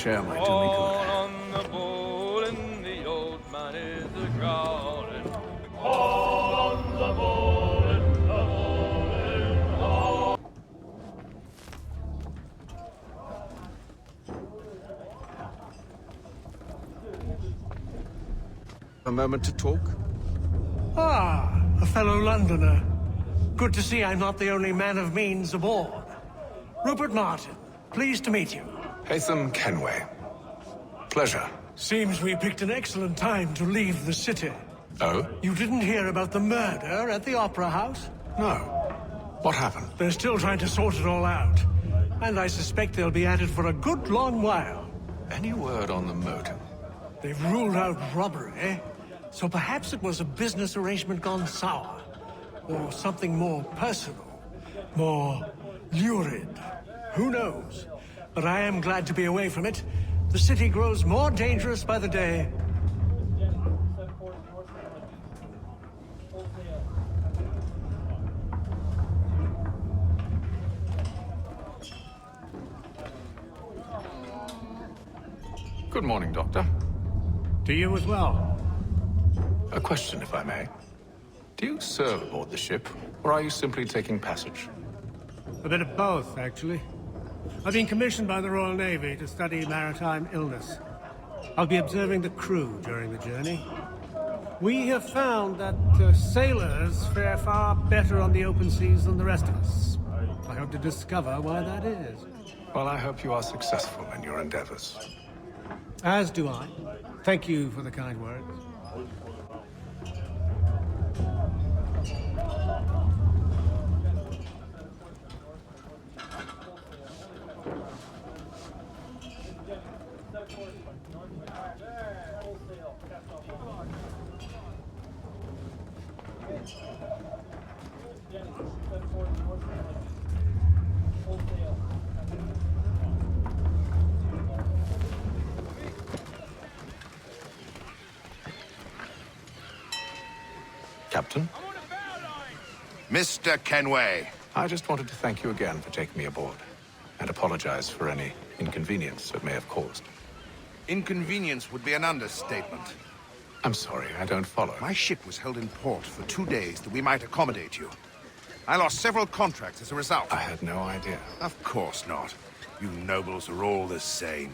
share my toomy good. On the ball and the old man is a growling. On the ball and the ball and all. A moment to talk? Ah, a fellow Londoner. Good to see I'm not the only man of means aboard. Rupert Martin, pleased to meet you. Haytham Kenway. Pleasure. Seems we picked an excellent time to leave the city. Oh? You didn't hear about the murder at the Opera House? No. What happened? They're still trying to sort it all out. And I suspect they'll be at it for a good long while. Any word on the motive? They've ruled out robbery, so perhaps it was a business arrangement gone sour. Or something more personal. More lurid. Who knows? But I am glad to be away from it. The city grows more dangerous by the day. Good morning, Doctor. To you as well. A question, if I may. Do you serve aboard the ship, or are you simply taking passage? A bit of both, actually. I've been commissioned by the Royal Navy to study maritime illness. I'll be observing the crew during the journey. We have found that sailors fare far better on the open seas than the rest of us. I hope to discover why that is. Well, I hope you are successful in your endeavors. As do I. Thank you for the kind words. Captain? Mr. Kenway. I just wanted to thank you again for taking me aboard, and apologize for any inconvenience it may have caused. Inconvenience would be an understatement. I'm sorry, I don't follow. My ship was held in port for 2 days that we might accommodate you. I lost several contracts as a result. I had no idea. Of course not. You nobles are all the same.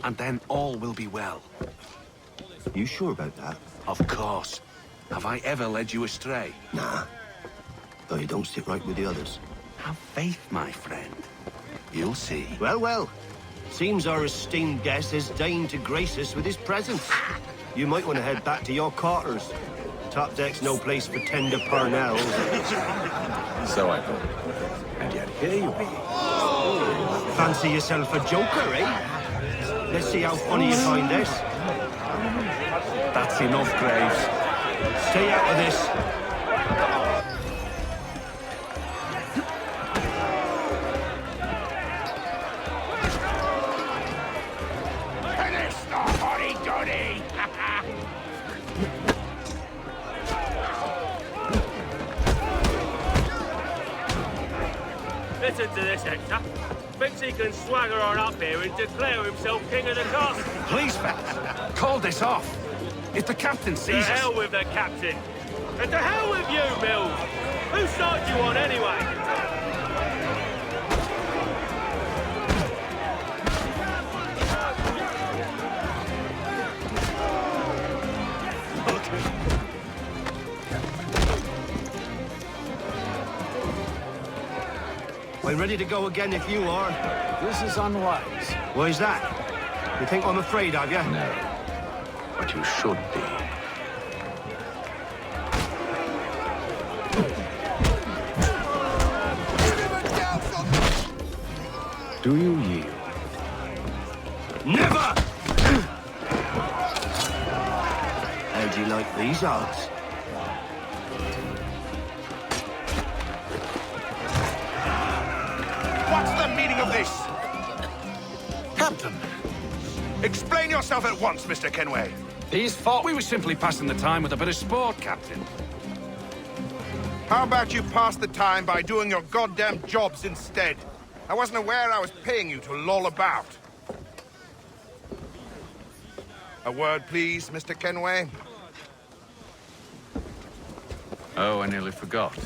And then all will be well. You sure about that? Of course. Have I ever led you astray? Nah. Though you don't sit right with the others. Have faith, my friend. You'll see. Well, well. Seems our esteemed guest has deigned to grace us with his presence. You might want to head back to your quarters. Top deck's no place for tender parnells. So I thought. And yet here you are. Fancy yourself a joker, eh? Let's see how funny you find this. That's enough, Graves. Stay out of this. Finish the hurry-gurry! Listen to this, Hector. Thinks he can swagger on up here and declare himself king of the castle. Please, fellas, call this off. If the captain To sees us... hell with the captain. And to hell with you, Mills. Who started you on anyway? I'm ready to go again if you are. This is unwise. Why's that? You think I'm afraid of you? No. But you should be. Do you yield? Never! How do you like these odds? What's the meaning of this? Captain, Explain yourself at once, Mr. Kenway. these thought we were simply passing the time with a bit of sport, Captain. How about you pass the time by doing your goddamn jobs instead? I wasn't aware I was paying you to loll about. A word, please, Mr. Kenway. Oh, I nearly forgot.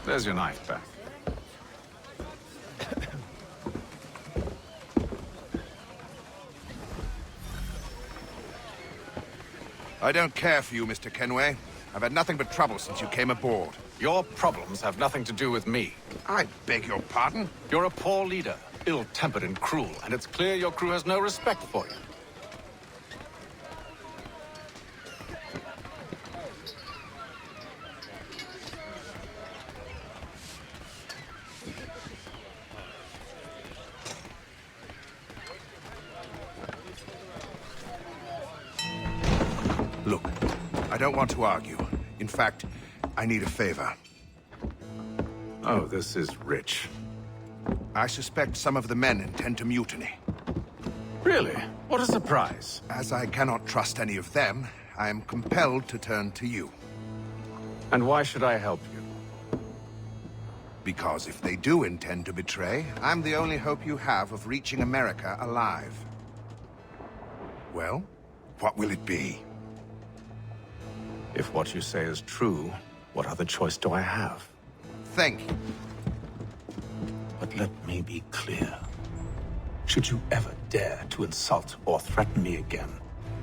There's your knife back. I don't care for you, Mr. Kenway. I've had nothing but trouble since you came aboard. Your problems have nothing to do with me. I beg your pardon? You're a poor leader, ill-tempered and cruel, and it's clear your crew has no respect for you. Look, I don't want to argue. In fact, I need a favor. Oh, this is rich. I suspect some of the men intend to mutiny. Really? What a surprise. As I cannot trust any of them, I am compelled to turn to you. And why should I help you? Because if they do intend to betray, I'm the only hope you have of reaching America alive. Well, what will it be? If what you say is true, what other choice do I have? Thank you. But let me be clear. Should you ever dare to insult or threaten me again,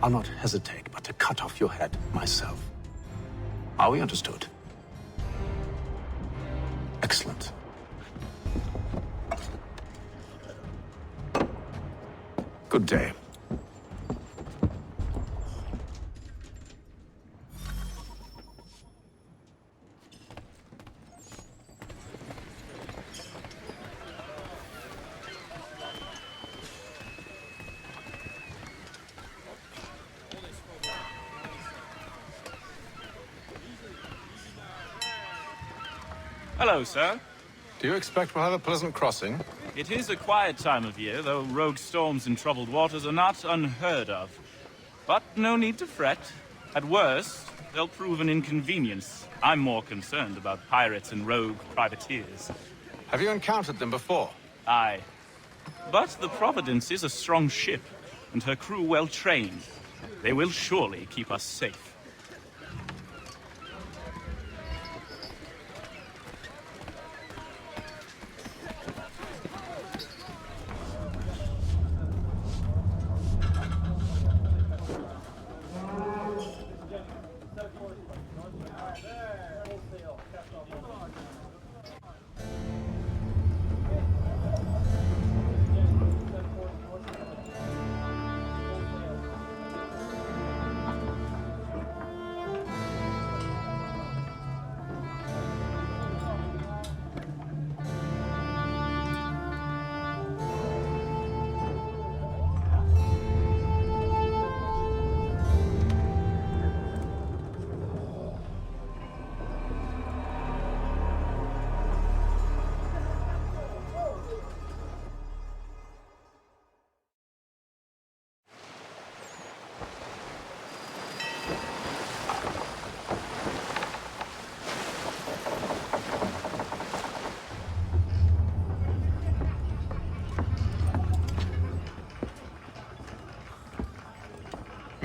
I'll not hesitate but to cut off your head myself. Are we understood? Excellent. Good day. Hello, sir. Do you expect we'll have a pleasant crossing? It is a quiet time of year, though rogue storms in troubled waters are not unheard of. But no need to fret. At worst, they'll prove an inconvenience. I'm more concerned about pirates and rogue privateers. Have you encountered them before? Aye. But the Providence is a strong ship, and her crew well trained. They will surely keep us safe.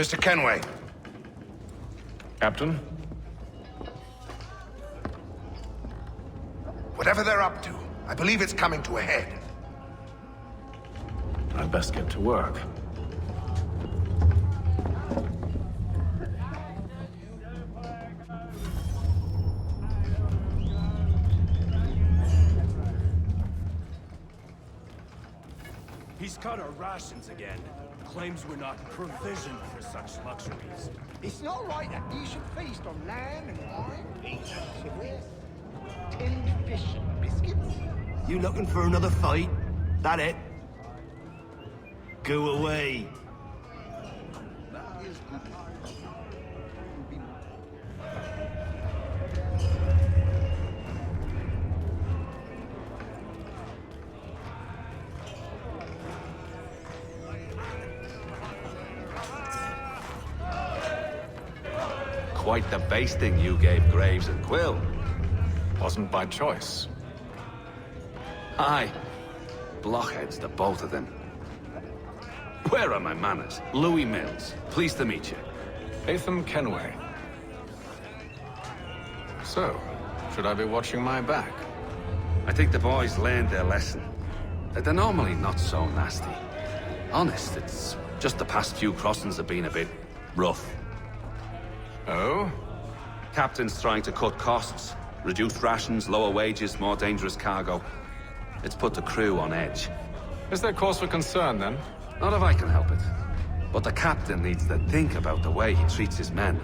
Mr. Kenway. Captain? Whatever they're up to, I believe it's coming to a head. I'd best get to work. He's cut our rations again. Claims we're not provisioned for such luxuries. It's not right that you should feast on lamb and wine, tinned fish and biscuits. You looking for another fight? That it? Go away. Quite the basting you gave Graves and Quill. Wasn't by choice. Aye. Blockheads, the both of them. Where are my manners? Louis Mills. Pleased to meet you. Haytham Kenway. So, should I be watching my back? I think the boys learned their lesson. They're normally not so nasty. Honest, it's just the past few crossings have been a bit rough. Oh? Captain's trying to cut costs. Reduced rations, lower wages, more dangerous cargo. It's put the crew on edge. Is there cause for concern, then? Not if I can help it. But the captain needs to think about the way he treats his men.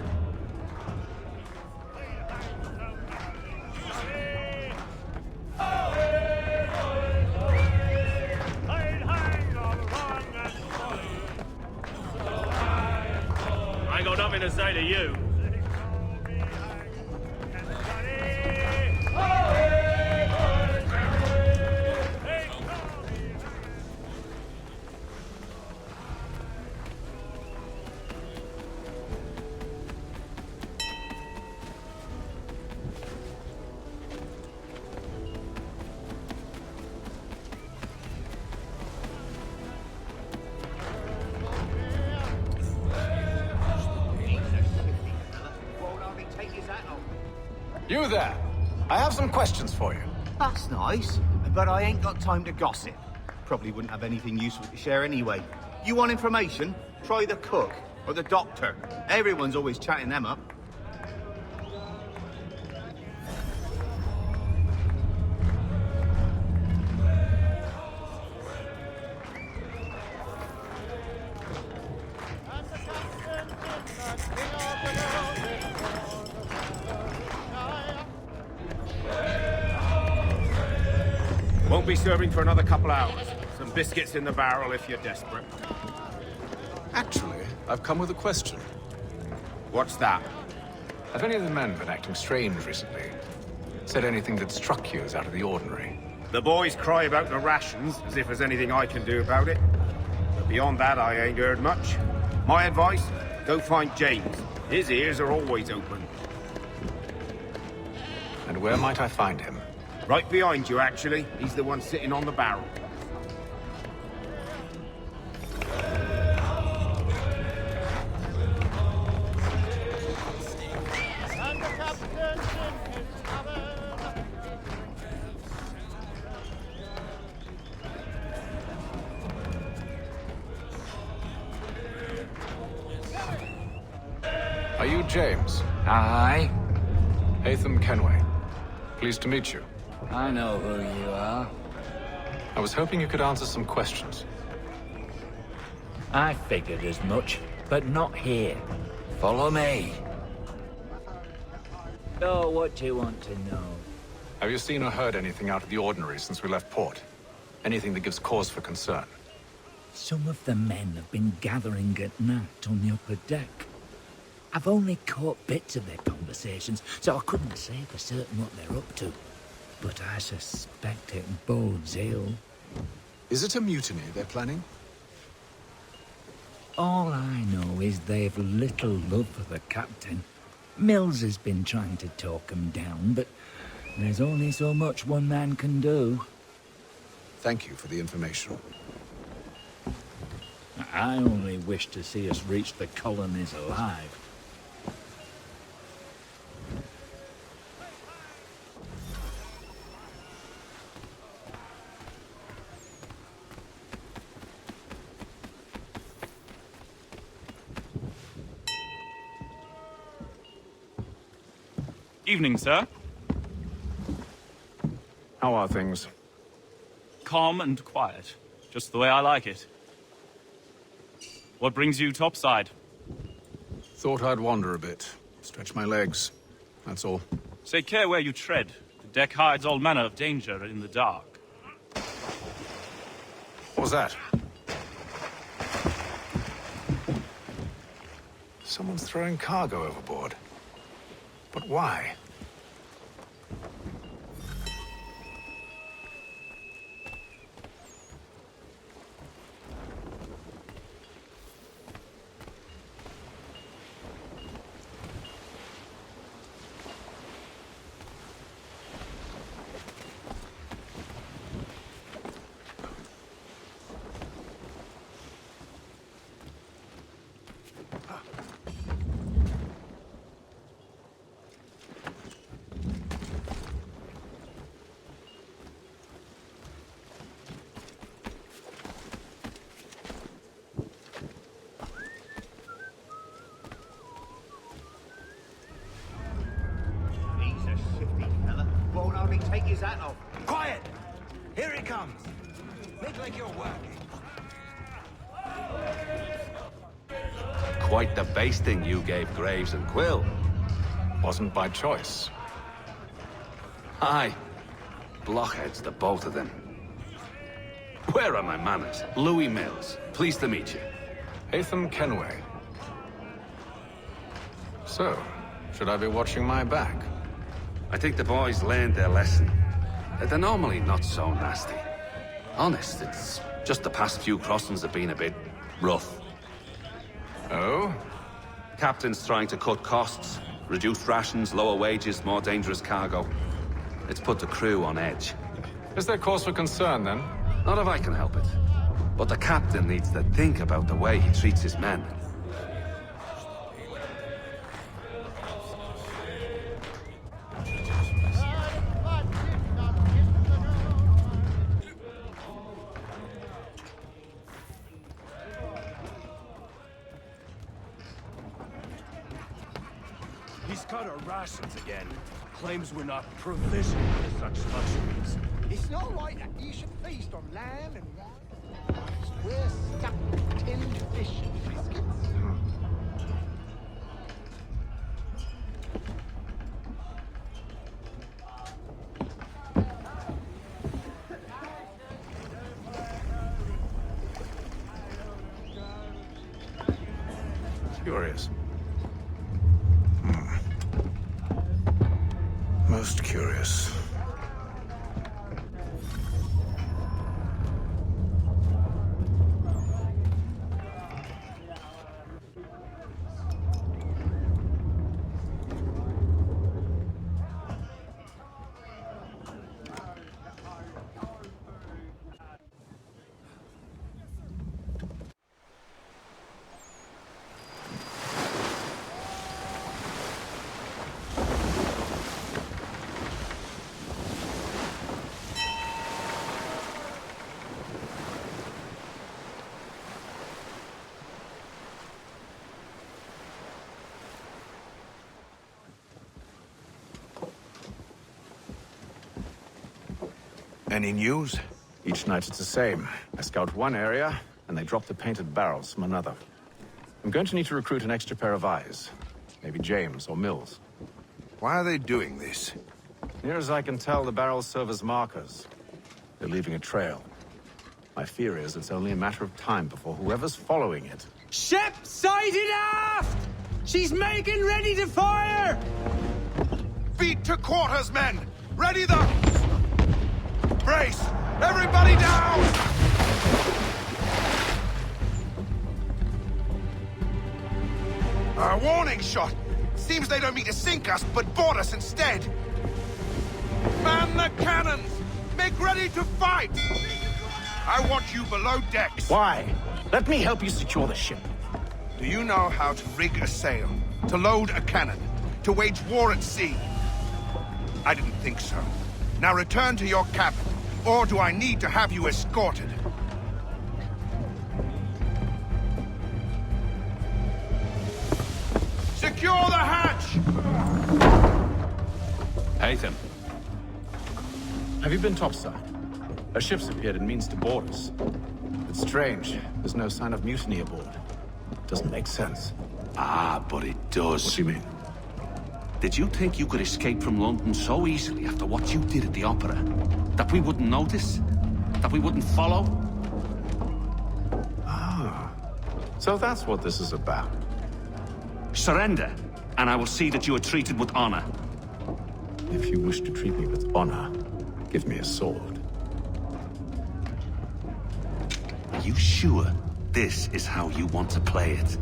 I ain't got nothing to say to you. You there! I have some questions for you. That's nice, but I ain't got time to gossip. Probably wouldn't have anything useful to share anyway. You want information? Try the cook or the doctor. Everyone's always chatting them up. Won't be serving for another couple hours. Some biscuits in the barrel if you're desperate. Actually, I've come with a question. What's that? Have any of the men been acting strange recently? Said anything that struck you as out of the ordinary? The boys cry about the rations, as if there's anything I can do about it. But beyond that, I ain't heard much. My advice, go find James. His ears are always open. And where might I find him? Right behind you, actually. He's the one sitting on the barrel. Are you James? Aye. Haytham Kenway. Pleased to meet you. I know who you are. I was hoping you could answer some questions. I figured as much, but not here. Follow me. So, what do you want to know? Have you seen or heard anything out of the ordinary since we left port? Anything that gives cause for concern? Some of the men have been gathering at night on the upper deck. I've only caught bits of their conversations, so I couldn't say for certain what they're up to. But I suspect it bodes ill. Is it a mutiny they're planning? All I know is they've little love for the captain. Mills has been trying to talk him down, but there's only so much one man can do. Thank you for the information. I only wish to see us reach the colonies alive. Evening, sir. How are things? Calm and quiet. Just the way I like it. What brings you topside? Thought I'd wander a bit. Stretch my legs. That's all. Take care where you tread. The deck hides all manner of danger in the dark. What was that? Someone's throwing cargo overboard. But why? Take his hat off. Quiet! Here he comes. Make like you're working. Quite the basting you gave Graves and Quill. Wasn't by choice. Aye. Blockheads, the both of them. Where are my manners? Louis Mills. Pleased to meet you. Haytham Kenway. So, should I be watching my back? I think the boys learned their lesson. They're normally not so nasty. Honest, it's just the past few crossings have been a bit rough. Oh? Captain's trying to cut costs. Reduced rations, lower wages, more dangerous cargo. It's put the crew on edge. Is there cause for concern, then? Not if I can help it. But the captain needs to think about the way he treats his men. He's cut our rations again. Claims we're not provisioned with such luxuries. It's not right that you should feast on lamb and wine. We're stuck with tinned fish and biscuits. Curious. Most curious. Any news? Each night it's the same. I scout one area, and they drop the painted barrels from another. I'm going to need to recruit an extra pair of eyes. Maybe James or Mills. Why are they doing this? Near as I can tell, the barrels serve as markers. They're leaving a trail. My fear is it's only a matter of time before whoever's following it... Ship sighted aft! She's making ready to fire! Beat to quarters, men! Ready the... Brace! Everybody down! A warning shot! Seems they don't mean to sink us, but board us instead! Man the cannons! Make ready to fight! I want you below decks! Why? Let me help you secure the ship. Do you know how to rig a sail? To load a cannon? To wage war at sea? I didn't think so. Now return to your cabin. Or do I need to have you escorted? Secure the hatch! Haytham. Have you been topside? A ship's appeared and means to board us. Strange. There's no sign of mutiny aboard. Doesn't make sense. Ah, but it does. What do you mean? Did you think you could escape from London so easily after what you did at the opera? That we wouldn't notice? That we wouldn't follow? Ah. So that's what this is about. Surrender, and I will see that you are treated with honor. If you wish to treat me with honor, give me a sword. Are you sure this is how you want to play it?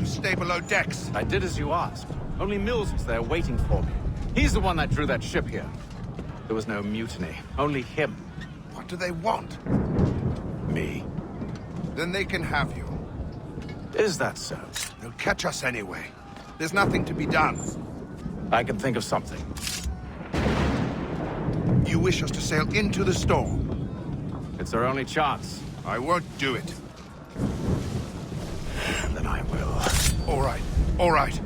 Stay below decks. I did as you asked. Only Mills was there waiting for me. He's the one that drew that ship here. There was no mutiny. Only him. What do they want? Me. Then they can have you. Is that so? They'll catch us anyway. There's nothing to be done. I can think of something. You wish us to sail into the storm? It's our only chance. I won't do it. Then I will. All right. All right.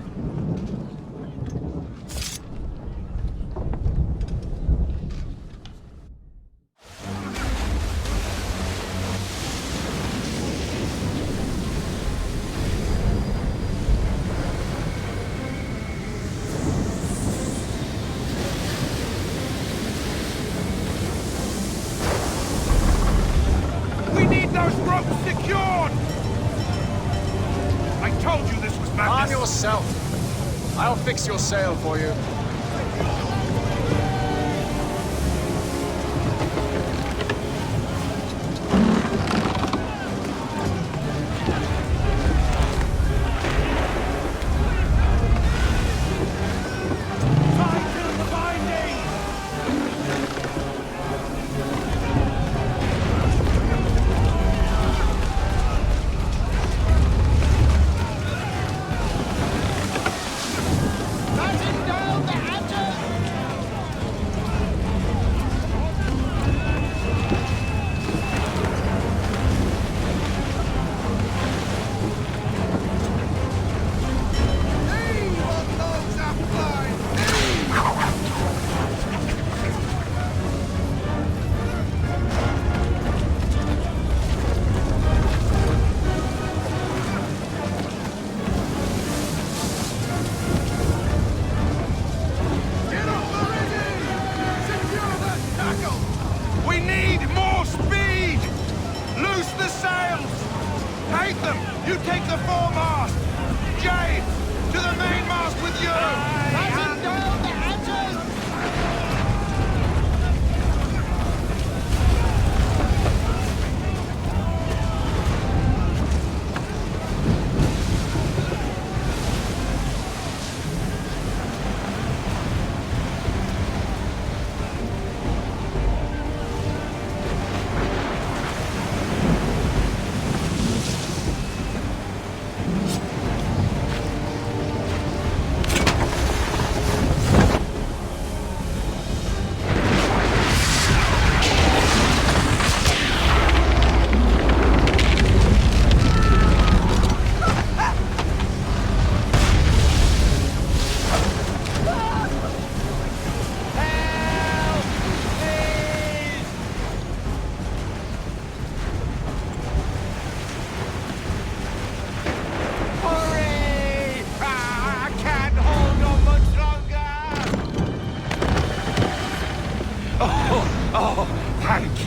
We need those ropes secured! I told you this was madness! Arm yourself. I'll fix your sail for you. Down the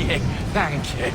you, thank you.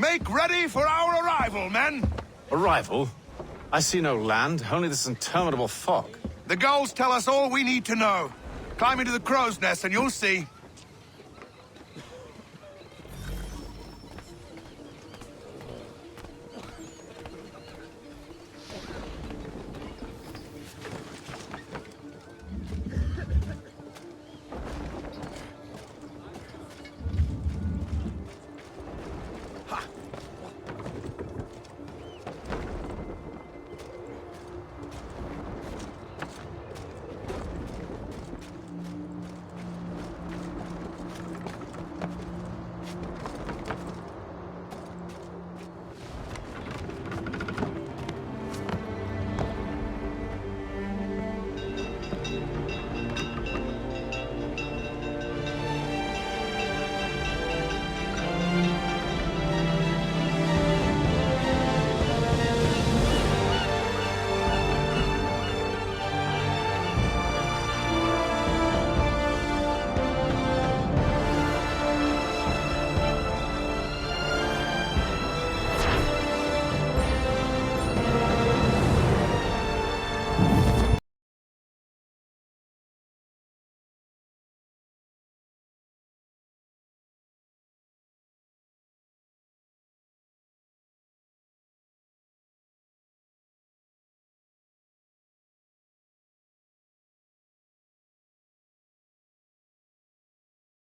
Make ready for our arrival, men! Arrival? I see no land, only this interminable fog. The gulls tell us all we need to know. Climb into the crow's nest and you'll see.